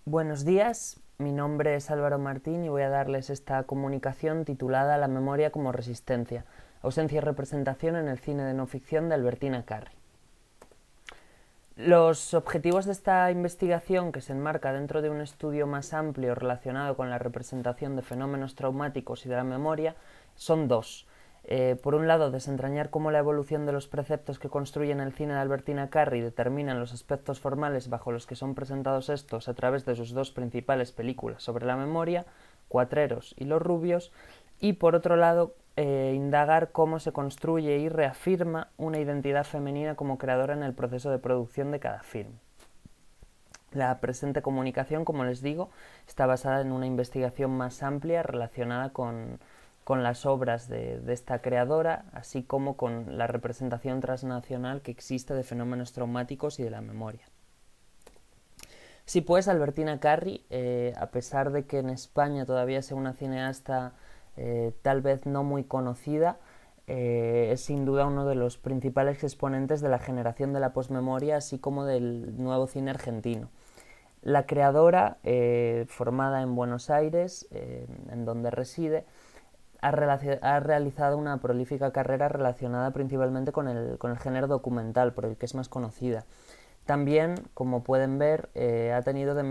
Buenos días, mi nombre es Álvaro Martín y voy a darles esta comunicación titulada La memoria como resistencia, ausencia y representación en el cine de no ficción de Albertina Carri. Los objetivos de esta investigación, que se enmarca dentro de un estudio más amplio relacionado con la representación de fenómenos traumáticos y de la memoria, son dos. Por un lado, desentrañar cómo la evolución de los preceptos que construyen el cine de Albertina Carri determinan los aspectos formales bajo los que son presentados estos a través de sus dos principales películas sobre la memoria, Cuatreros y Los Rubios, y por otro lado, indagar cómo se construye y reafirma una identidad femenina como creadora en el proceso de producción de cada film. La presente comunicación, como les digo, está basada en una investigación más amplia relacionada con las obras de esta creadora, así como con la representación transnacional que existe de fenómenos traumáticos y de la memoria. Sí, pues Albertina Carri, a pesar de que en España todavía sea una cineasta tal vez no muy conocida, es sin duda uno de los principales exponentes de la generación de la posmemoria, así como del nuevo cine argentino. La creadora, formada en Buenos Aires, en donde reside, ha realizado una prolífica carrera relacionada principalmente con el género documental, por el que es más conocida. También, como pueden ver, ha tenido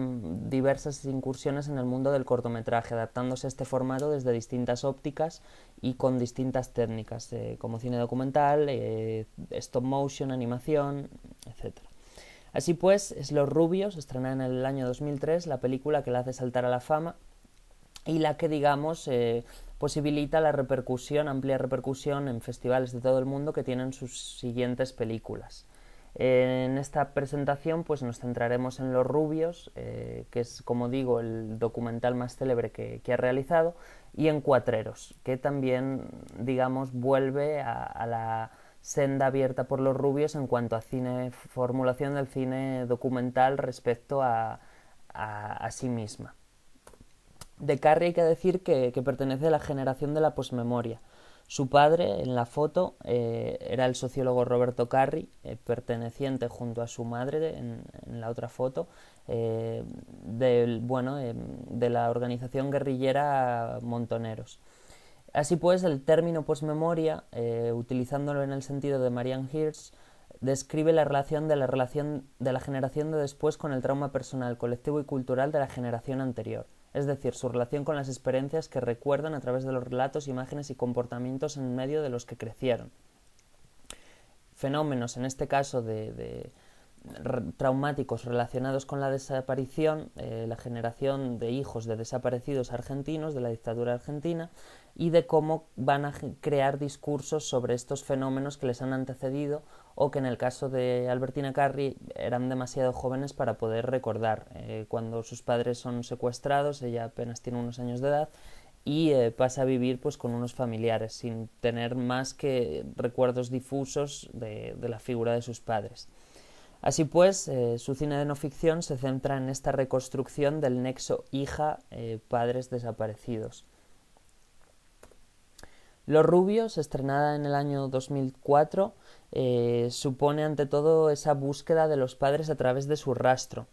diversas incursiones en el mundo del cortometraje, adaptándose a este formato desde distintas ópticas y con distintas técnicas, como cine documental, stop motion, animación, etc. Así pues, es Los Rubios, estrenada en el año 2003, la película que la hace saltar a la fama y la que, digamos, posibilita la repercusión, amplia repercusión en festivales de todo el mundo que tienen sus siguientes películas. En esta presentación pues nos centraremos en Los Rubios, que es, como digo, el documental más célebre que ha realizado, y en Cuatreros, que también, digamos, vuelve a la senda abierta por Los Rubios en cuanto a formulación del cine documental respecto a sí misma. De Carri hay que decir que pertenece a la generación de la posmemoria. Su padre, en la foto, era el sociólogo Roberto Carri, perteneciente junto a su madre, en la otra foto, de la organización guerrillera Montoneros. Así pues, el término posmemoria, utilizándolo en el sentido de Marianne Hirsch, describe la relación de la generación de después con el trauma personal, colectivo y cultural de la generación anterior, es decir, su relación con las experiencias que recuerdan a través de los relatos, imágenes y comportamientos en medio de los que crecieron. Fenómenos, en este caso, traumáticos relacionados con la desaparición, la generación de hijos de desaparecidos argentinos de la dictadura argentina, y de cómo van a crear discursos sobre estos fenómenos que les han antecedido o que en el caso de Albertina Carri eran demasiado jóvenes para poder recordar. Cuando sus padres son secuestrados, ella apenas tiene unos años de edad y pasa a vivir pues con unos familiares sin tener más que recuerdos difusos de la figura de sus padres. Así pues, su cine de no ficción se centra en esta reconstrucción del nexo hija-padres desaparecidos. Los Rubios, estrenada en el año 2004, supone ante todo esa búsqueda de los padres a través de su rastro.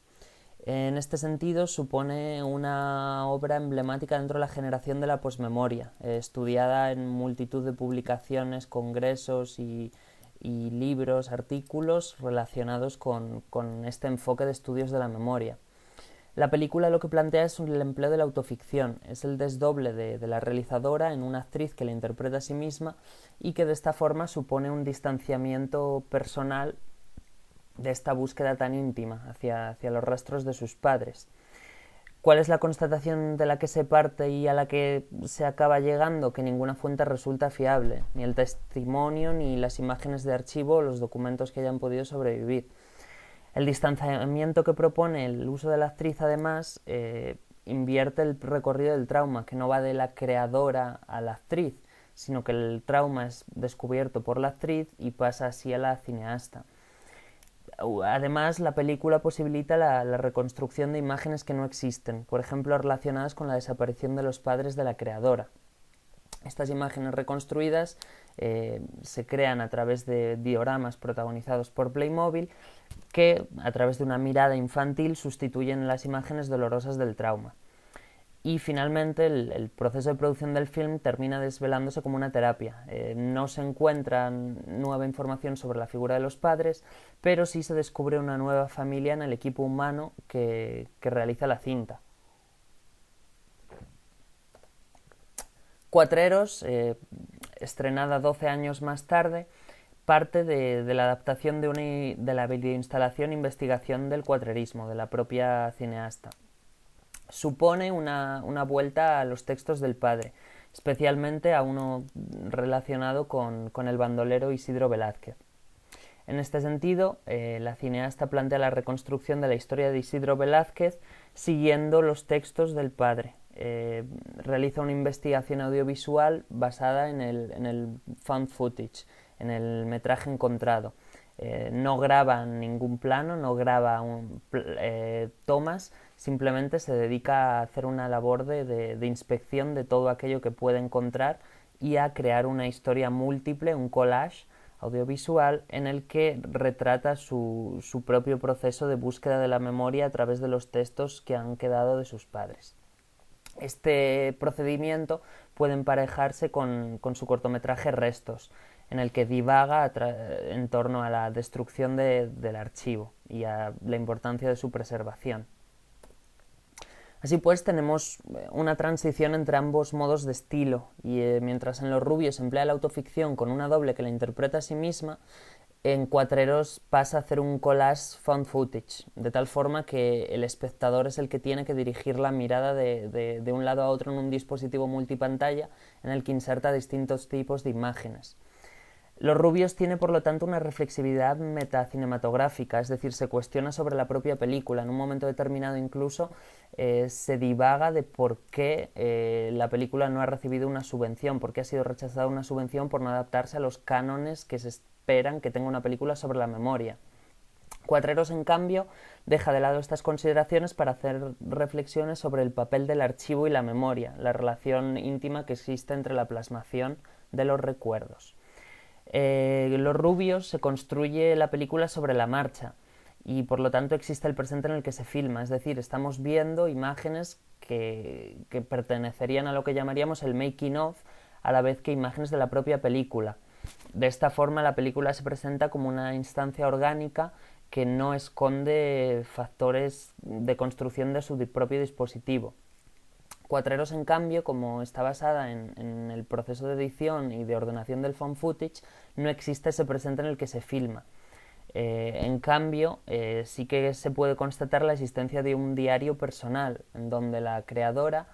En este sentido, supone una obra emblemática dentro de la generación de la posmemoria, estudiada en multitud de publicaciones, congresos y libros, artículos relacionados con este enfoque de estudios de la memoria. La película lo que plantea es el empleo de la autoficción, es el desdoble de la realizadora en una actriz que la interpreta a sí misma y que de esta forma supone un distanciamiento personal de esta búsqueda tan íntima hacia los rastros de sus padres. ¿Cuál es la constatación de la que se parte y a la que se acaba llegando? Que ninguna fuente resulta fiable, ni el testimonio, ni las imágenes de archivo o los documentos que hayan podido sobrevivir. El distanciamiento que propone el uso de la actriz, además, invierte el recorrido del trauma, que no va de la creadora a la actriz, sino que el trauma es descubierto por la actriz y pasa así a la cineasta. Además, la película posibilita la reconstrucción de imágenes que no existen, por ejemplo, relacionadas con la desaparición de los padres de la creadora. Estas imágenes reconstruidas se crean a través de dioramas protagonizados por Playmobil que, a través de una mirada infantil, sustituyen las imágenes dolorosas del trauma. Y finalmente el proceso de producción del film termina desvelándose como una terapia. No se encuentra nueva información sobre la figura de los padres, pero sí se descubre una nueva familia en el equipo humano que realiza la cinta. Cuatreros, estrenada 12 años más tarde, parte de la adaptación de la videoinstalación e investigación del cuatrerismo, de la propia cineasta. Supone una vuelta a los textos del padre, especialmente a uno relacionado con el bandolero Isidro Velázquez. En este sentido, la cineasta plantea la reconstrucción de la historia de Isidro Velázquez siguiendo los textos del padre. Realiza una investigación audiovisual basada en el found footage, en el metraje encontrado. No graba ningún plano, no graba tomas, simplemente se dedica a hacer una labor de inspección de todo aquello que puede encontrar y a crear una historia múltiple, un collage audiovisual en el que retrata su propio proceso de búsqueda de la memoria a través de los textos que han quedado de sus padres. Este procedimiento puede emparejarse con su cortometraje Restos, en el que divaga en torno a la destrucción del archivo y a la importancia de su preservación. Así pues, tenemos una transición entre ambos modos de estilo, y mientras en Los Rubios emplea la autoficción con una doble que la interpreta a sí misma, en Cuatreros pasa a hacer un collage found footage, de tal forma que el espectador es el que tiene que dirigir la mirada de un lado a otro en un dispositivo multipantalla en el que inserta distintos tipos de imágenes. Los Rubios tiene, por lo tanto, una reflexividad metacinematográfica, es decir, se cuestiona sobre la propia película. En un momento determinado incluso se divaga de por qué la película no ha recibido una subvención, por qué ha sido rechazada una subvención por no adaptarse a los cánones que se esperan que tenga una película sobre la memoria. Cuatreros, en cambio, deja de lado estas consideraciones para hacer reflexiones sobre el papel del archivo y la memoria, la relación íntima que existe entre la plasmación de los recuerdos. Los Rubios se construye la película sobre la marcha y por lo tanto existe el presente en el que se filma, es decir, estamos viendo imágenes que pertenecerían a lo que llamaríamos el making of, a la vez que imágenes de la propia película. De esta forma la película se presenta como una instancia orgánica que no esconde factores de construcción de su propio dispositivo. Cuatreros, en cambio, como está basada en el proceso de edición y de ordenación del found footage, no existe ese presente en el que se filma. En cambio, sí que se puede constatar la existencia de un diario personal, en donde la creadora,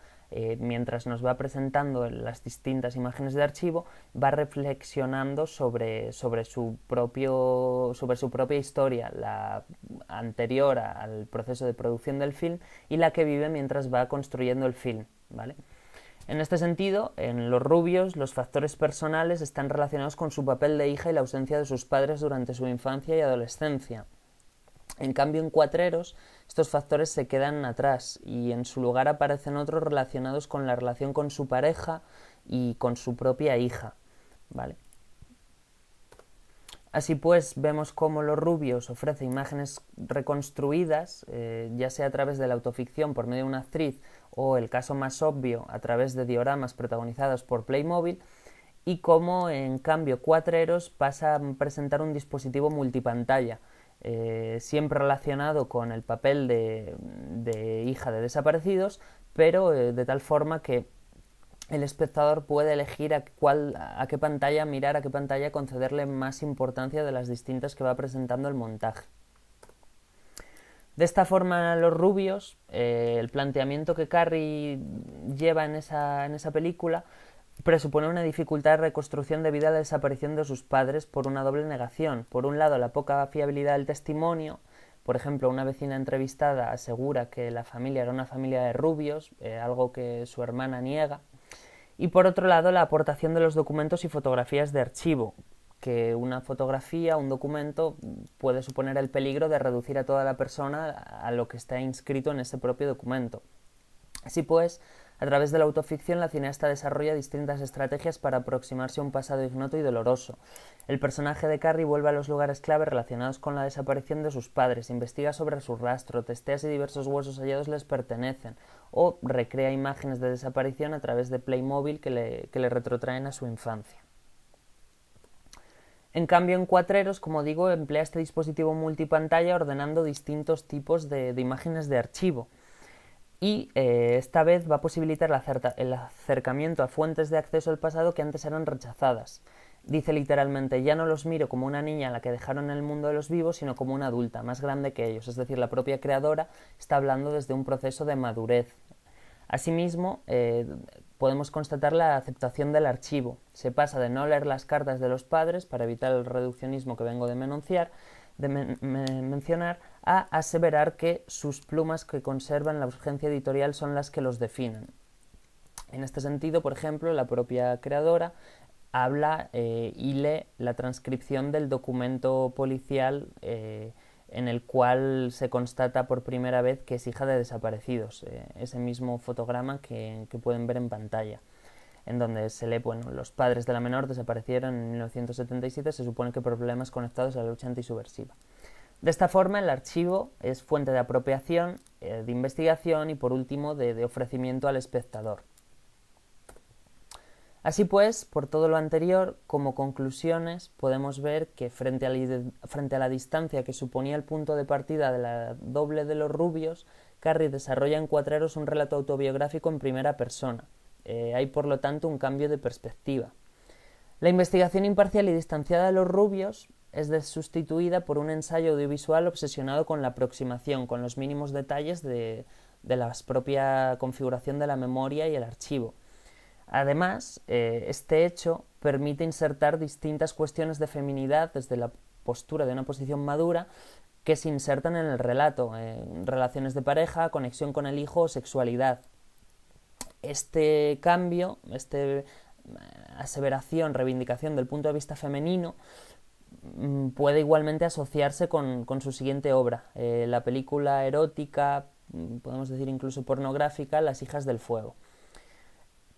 mientras nos va presentando las distintas imágenes de archivo, va reflexionando sobre su propia historia, la anterior al proceso de producción del film y la que vive mientras va construyendo el film, ¿vale? En este sentido, en Los Rubios, los factores personales están relacionados con su papel de hija y la ausencia de sus padres durante su infancia y adolescencia. En cambio, en Cuatreros, estos factores se quedan atrás y en su lugar aparecen otros relacionados con la relación con su pareja y con su propia hija, ¿vale? Así pues, vemos cómo Los Rubios ofrece imágenes reconstruidas, ya sea a través de la autoficción por medio de una actriz o, el caso más obvio, a través de dioramas protagonizados por Playmobil, y cómo, en cambio, Cuatreros pasa a presentar un dispositivo multipantalla, siempre relacionado con el papel de hija de desaparecidos, pero de tal forma que el espectador puede elegir a qué pantalla mirar, a qué pantalla concederle más importancia de las distintas que va presentando el montaje. De esta forma, Los Rubios, el planteamiento que Carrey lleva en esa película, presupone una dificultad de reconstrucción debido a la desaparición de sus padres por una doble negación. Por un lado, la poca fiabilidad del testimonio. Por ejemplo, una vecina entrevistada asegura que la familia era una familia de rubios, algo que su hermana niega. Y por otro lado, la aportación de los documentos y fotografías de archivo, que una fotografía, un documento, puede suponer el peligro de reducir a toda la persona a lo que está inscrito en ese propio documento. Así pues, A través de la autoficción, la cineasta desarrolla distintas estrategias para aproximarse a un pasado ignoto y doloroso. El personaje de Carrie vuelve a los lugares clave relacionados con la desaparición de sus padres, investiga sobre su rastro, testea si diversos huesos hallados les pertenecen, o recrea imágenes de desaparición a través de Playmobil que le retrotraen a su infancia. En cambio, en Cuatreros, como digo, emplea este dispositivo multipantalla ordenando distintos tipos de imágenes de archivo. Y esta vez va a posibilitar el acercamiento a fuentes de acceso al pasado que antes eran rechazadas. Dice literalmente: ya no los miro como una niña a la que dejaron en el mundo de los vivos, sino como una adulta, más grande que ellos. Es decir, la propia creadora está hablando desde un proceso de madurez. Asimismo, podemos constatar la aceptación del archivo. Se pasa de no leer las cartas de los padres, para evitar el reduccionismo que vengo de mencionar, a aseverar que sus plumas que conservan la urgencia editorial son las que los definen. En este sentido, por ejemplo, la propia creadora habla y lee la transcripción del documento policial en el cual se constata por primera vez que es hija de desaparecidos, ese mismo fotograma que pueden ver en pantalla, en donde se lee, bueno, los padres de la menor desaparecieron en 1977, se supone que por problemas conectados a la lucha antisubversiva. De esta forma, el archivo es fuente de apropiación, de investigación y, por último, de ofrecimiento al espectador. Así pues, por todo lo anterior, como conclusiones, podemos ver que frente a la distancia que suponía el punto de partida de la doble de los rubios, Carrie desarrolla en Cuatreros un relato autobiográfico en primera persona. Hay, por lo tanto, un cambio de perspectiva. La investigación imparcial y distanciada de los rubios es sustituida por un ensayo audiovisual obsesionado con la aproximación, con los mínimos detalles de la propia configuración de la memoria y el archivo. Además, este hecho permite insertar distintas cuestiones de feminidad desde la postura de una posición madura que se insertan en el relato, relaciones de pareja, conexión con el hijo o sexualidad. Este cambio, aseveración, reivindicación del punto de vista femenino, puede igualmente asociarse con su siguiente obra, la película erótica, podemos decir incluso pornográfica, Las hijas del fuego.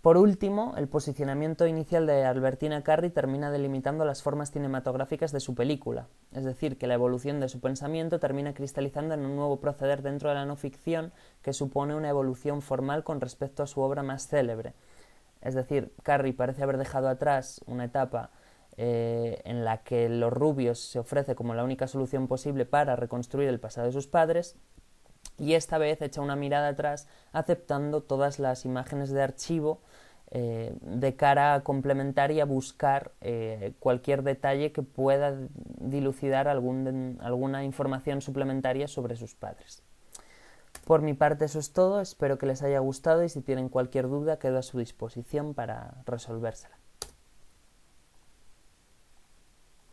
Por último, el posicionamiento inicial de Albertina Carrie termina delimitando las formas cinematográficas de su película, es decir, que la evolución de su pensamiento termina cristalizando en un nuevo proceder dentro de la no ficción que supone una evolución formal con respecto a su obra más célebre. Es decir, Carrie parece haber dejado atrás una etapa en la que los rubios se ofrece como la única solución posible para reconstruir el pasado de sus padres, y esta vez echa una mirada atrás aceptando todas las imágenes de archivo de cara a complementar y a buscar cualquier detalle que pueda dilucidar alguna información suplementaria sobre sus padres. Por mi parte eso es todo, espero que les haya gustado y si tienen cualquier duda quedo a su disposición para resolvérsela.